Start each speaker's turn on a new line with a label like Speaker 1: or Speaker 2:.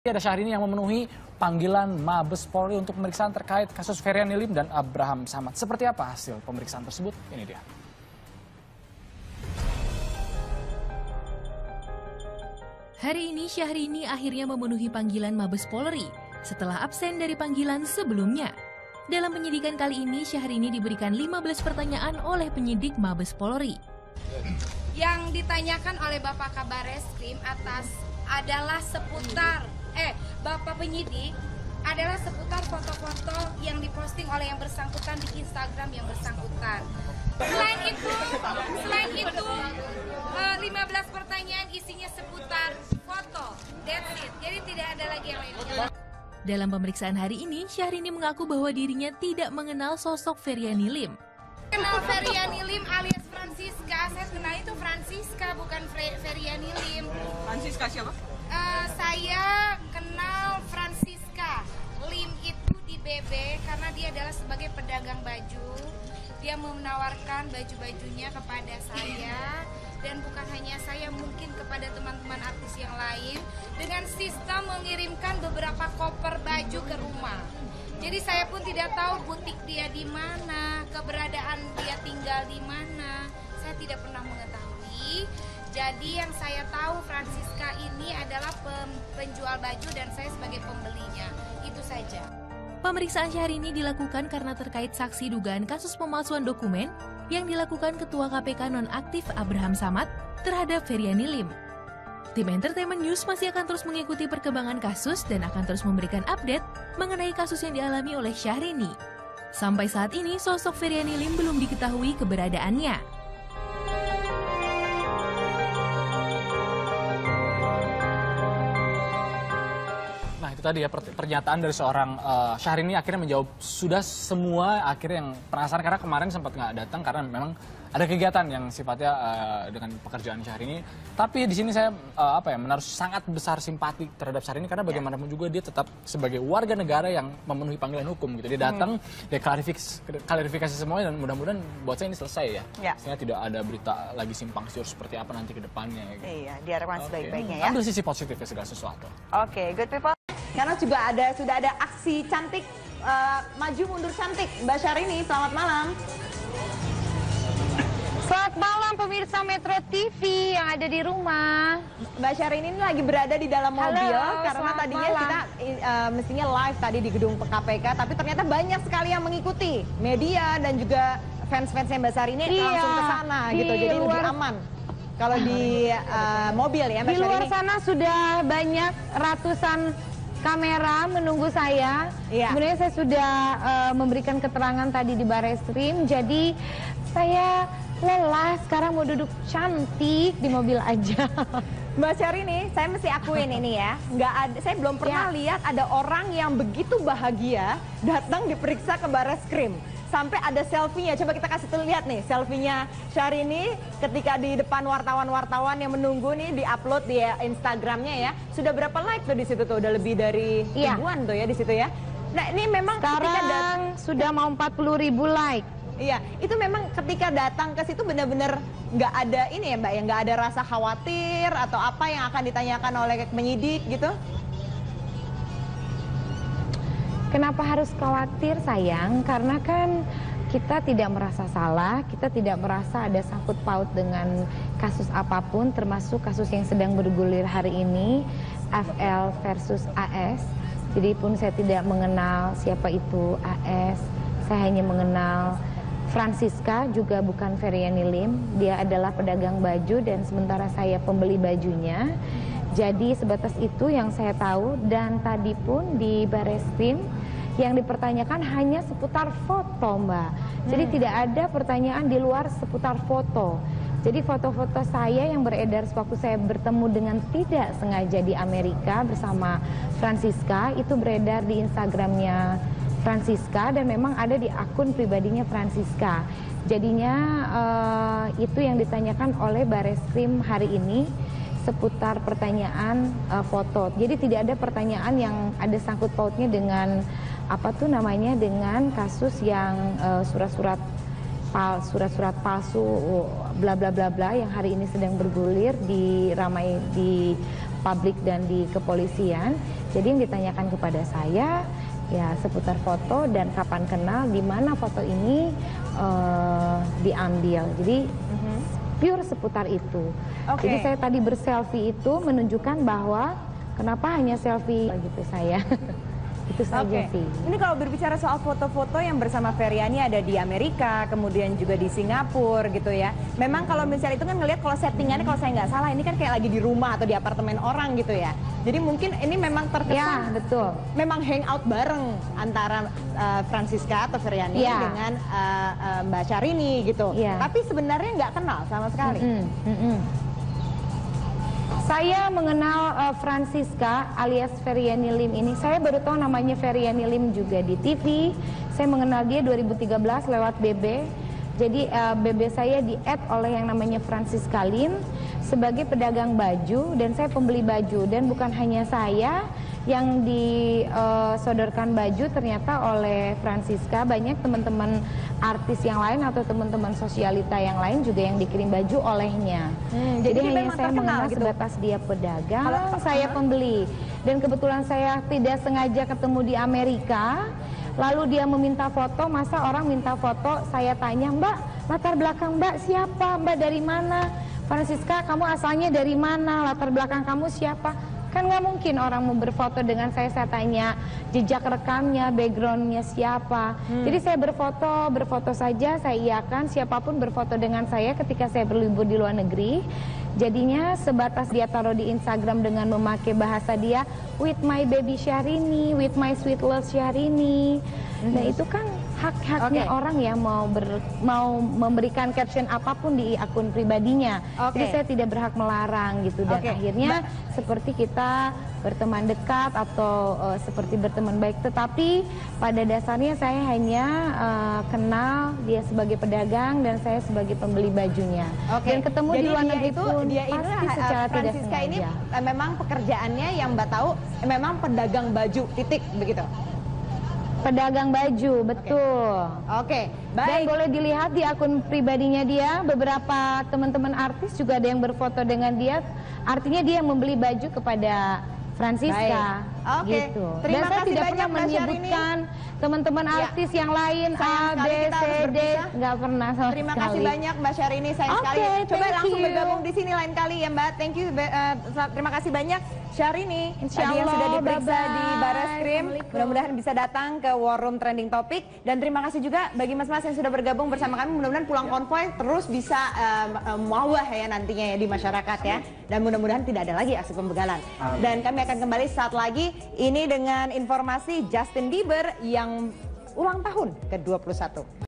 Speaker 1: Ada Syahrini yang memenuhi panggilan Mabes Polri untuk pemeriksaan terkait kasus Feryani Lim dan Abraham Samad. Seperti apa hasil pemeriksaan tersebut? Ini dia.
Speaker 2: Hari ini Syahrini akhirnya memenuhi panggilan Mabes Polri setelah absen dari panggilan sebelumnya. Dalam penyidikan kali ini, Syahrini diberikan 15 pertanyaan oleh penyidik Mabes Polri.
Speaker 3: Yang ditanyakan oleh Bapak Kabareskrim adalah seputar Bapak penyidik adalah seputar foto-foto yang diposting oleh yang bersangkutan di Instagram yang bersangkutan. Selain itu 15 pertanyaan isinya seputar foto. That's it. Jadi tidak ada lagi yang lainnya.
Speaker 2: Dalam pemeriksaan hari ini, Syahrini mengaku bahwa dirinya tidak mengenal sosok Feryani Lim.
Speaker 3: Kenal Feryani Lim alias Francisca. Saya kenal itu Francisca, bukan Feryani Lim.
Speaker 4: Francisca siapa?
Speaker 3: Saya kenal Francisca. Lim itu di BB karena dia adalah sebagai pedagang baju. Dia menawarkan baju-bajunya kepada saya. Dan bukan hanya saya, mungkin kepada teman-teman artis yang lain, dengan sistem mengirimkan beberapa koper baju ke rumah. Jadi saya pun tidak tahu butik dia di mana, keberadaan dia tinggal di mana. Saya tidak pernah mengetahui. Jadi yang saya tahu Francisca ini adalah penjual baju dan saya sebagai pembelinya. Itu saja.
Speaker 2: Pemeriksaan Syahrini dilakukan karena terkait saksi dugaan kasus pemalsuan dokumen yang dilakukan Ketua KPK nonaktif Abraham Samad terhadap Feryani Lim. Tim Entertainment News masih akan terus mengikuti perkembangan kasus dan akan terus memberikan update mengenai kasus yang dialami oleh Syahrini. Sampai saat ini, sosok Feryani Lim belum diketahui keberadaannya.
Speaker 1: Nah itu tadi ya pernyataan dari seorang Syahrini akhirnya menjawab sudah semua akhirnya yang penasaran karena kemarin sempat nggak datang karena memang ada kegiatan yang sifatnya dengan pekerjaan Syahrini. Tapi di sini saya menaruh sangat besar simpati terhadap Syahrini karena bagaimanapun juga dia tetap sebagai warga negara yang memenuhi panggilan hukum gitu. Dia datang, dia klarifikasi semuanya dan mudah-mudahan buat saya ini selesai ya. Sehingga tidak ada berita lagi simpang siur seperti apa nanti ke depannya. Gitu.
Speaker 4: Iya, diharapkan sebaik-baiknya ya.
Speaker 1: Ambil sisi positifnya segala sesuatu.
Speaker 4: Oke, good people. Karena juga sudah ada aksi cantik maju mundur cantik Mbak Syahrini. Selamat malam.
Speaker 5: Selamat malam pemirsa Metro TV yang ada di rumah.
Speaker 4: Mbak Syahrini ini lagi berada di dalam mobil.
Speaker 5: Halo,
Speaker 4: karena tadinya
Speaker 5: malam.
Speaker 4: kita mestinya live tadi di gedung KPK, tapi ternyata banyak sekali yang mengikuti, media dan juga fans-fansnya Mbak Syahrini langsung ke sana gitu. Jadi lebih aman kalau di mobil ya Mbak Syahrini.
Speaker 5: Di luar sana sudah banyak ratusan kamera menunggu saya. Kemudian saya sudah memberikan keterangan tadi di Barreskrim. Jadi saya lelah, sekarang mau duduk cantik di mobil aja.
Speaker 4: Mbak Syahrini, saya mesti akuin ini ya, saya belum pernah lihat ada orang yang begitu bahagia datang diperiksa ke Barreskrim. Sampai ada selfie-nya, coba kita kasih lihat nih selfie-nya Syahrini ketika di depan wartawan-wartawan yang menunggu nih di-upload di Instagramnya ya. Sudah berapa like tuh di situ tuh? Udah lebih dari ribuan tuh ya di situ ya. Nah ini memang
Speaker 5: sekarang sudah mau 40.000 like.
Speaker 4: Iya, itu memang ketika datang ke situ benar-benar nggak ada ini ya Mbak, ya nggak ada rasa khawatir atau apa yang akan ditanyakan oleh penyidik gitu?
Speaker 5: Kenapa harus khawatir sayang? Karena kan kita tidak merasa salah, kita tidak merasa ada sangkut paut dengan kasus apapun, termasuk kasus yang sedang bergulir hari ini, FL versus AS. Jadi pun saya tidak mengenal siapa itu AS, saya hanya mengenal Francisca, juga bukan Feryani Lim. Dia adalah pedagang baju dan sementara saya pembeli bajunya. Jadi sebatas itu yang saya tahu, dan tadi pun di Barreskrim yang dipertanyakan hanya seputar foto Mbak. Jadi tidak ada pertanyaan di luar seputar foto. Jadi foto-foto saya yang beredar sewaktu saya bertemu dengan tidak sengaja di Amerika bersama Francisca itu beredar di Instagramnya Francisca dan memang ada di akun pribadinya Francisca. Jadinya itu yang ditanyakan oleh Barreskrim hari ini seputar pertanyaan foto. Jadi tidak ada pertanyaan yang ada sangkut pautnya dengan dengan kasus yang surat-surat surat-surat palsu bla bla bla bla yang hari ini sedang bergulir di ramai di publik dan di kepolisian. Jadi yang ditanyakan kepada saya ya seputar foto dan kapan kenal, di mana foto ini diambil. Jadi pure seputar itu. Jadi saya tadi berselfie itu menunjukkan bahwa kenapa hanya selfie gitu saya. Itu saja sih.
Speaker 4: Ini kalau berbicara soal foto-foto yang bersama Feryani ada di Amerika, kemudian juga di Singapura gitu ya. Memang kalau misalnya itu kan ngelihat kalau settingannya kalau saya nggak salah ini kan kayak lagi di rumah atau di apartemen orang gitu ya. Jadi mungkin ini memang terkesan
Speaker 5: betul.
Speaker 4: Memang hangout bareng antara Francisca atau Feryani dengan Mbak Syahrini gitu. Tapi sebenarnya nggak kenal sama sekali.
Speaker 5: Saya mengenal Francisca alias Feryani Lim ini. Saya baru tahu namanya Feryani Lim juga di TV. Saya mengenal dia 2013 lewat BB. Jadi BB saya di-add oleh yang namanya Francisca Lim sebagai pedagang baju dan saya pembeli baju. Dan bukan hanya saya yang disodorkan baju, ternyata oleh Francisca banyak teman-teman artis yang lain atau teman-teman sosialita yang lain juga yang dikirim baju olehnya. Jadi hanya saya mengenal gitu. Sebatas dia pedagang, saya pembeli. Dan kebetulan saya tidak sengaja ketemu di Amerika, lalu dia meminta foto. Masa orang minta foto, saya tanya, Mbak, latar belakang Mbak siapa? Mbak dari mana? Francisca, kamu asalnya dari mana? Latar belakang kamu siapa? Kan nggak mungkin orang mau berfoto dengan saya tanya jejak rekamnya, backgroundnya siapa. Jadi saya berfoto saja, saya iakan siapapun berfoto dengan saya ketika saya berlibur di luar negeri. Jadinya sebatas dia taruh di Instagram dengan memakai bahasa dia, with my baby Syahrini, with my sweet love Syahrini. Nah itu kan hak-haknya orang ya mau memberikan caption apapun di akun pribadinya. Jadi saya tidak berhak melarang gitu. Dan akhirnya seperti kita berteman dekat atau seperti berteman baik. Tetapi pada dasarnya saya hanya kenal dia sebagai pedagang dan saya sebagai pembeli bajunya. Dan ketemu
Speaker 4: jadi
Speaker 5: di luar negeri pun pasti secara tidak sengaja.
Speaker 4: Ini memang pekerjaannya yang Mbak tahu memang pedagang baju, titik begitu.
Speaker 5: Pedagang baju, betul.
Speaker 4: Baik.
Speaker 5: Dan boleh dilihat di akun pribadinya dia, beberapa teman-teman artis juga ada yang berfoto dengan dia. Artinya dia membeli baju kepada Francisca. Gitu. Dan saya tidak pernah menyebutkan teman-teman artis yang lain A, B, C, D, nggak pernah sama
Speaker 4: Terima
Speaker 5: sekali.
Speaker 4: kasih banyak Mbak Syahrini, sayang sekali. Coba langsung bergabung di sini lain kali ya Mbak. Thank you. Terima kasih banyak Syahrini. Tadi yang sudah diperiksa di Barreskrim. Mudah-mudahan bisa datang ke War Room Trending Topic. Dan terima kasih juga bagi mas-mas yang sudah bergabung bersama kami. Mudah-mudahan pulang konvoy terus bisa mewah ya nantinya ya di masyarakat ya. Dan mudah-mudahan tidak ada lagi aksi pembegalan. Dan kami akan kembali saat lagi. Ini dengan informasi Justin Bieber yang ulang tahun ke-21.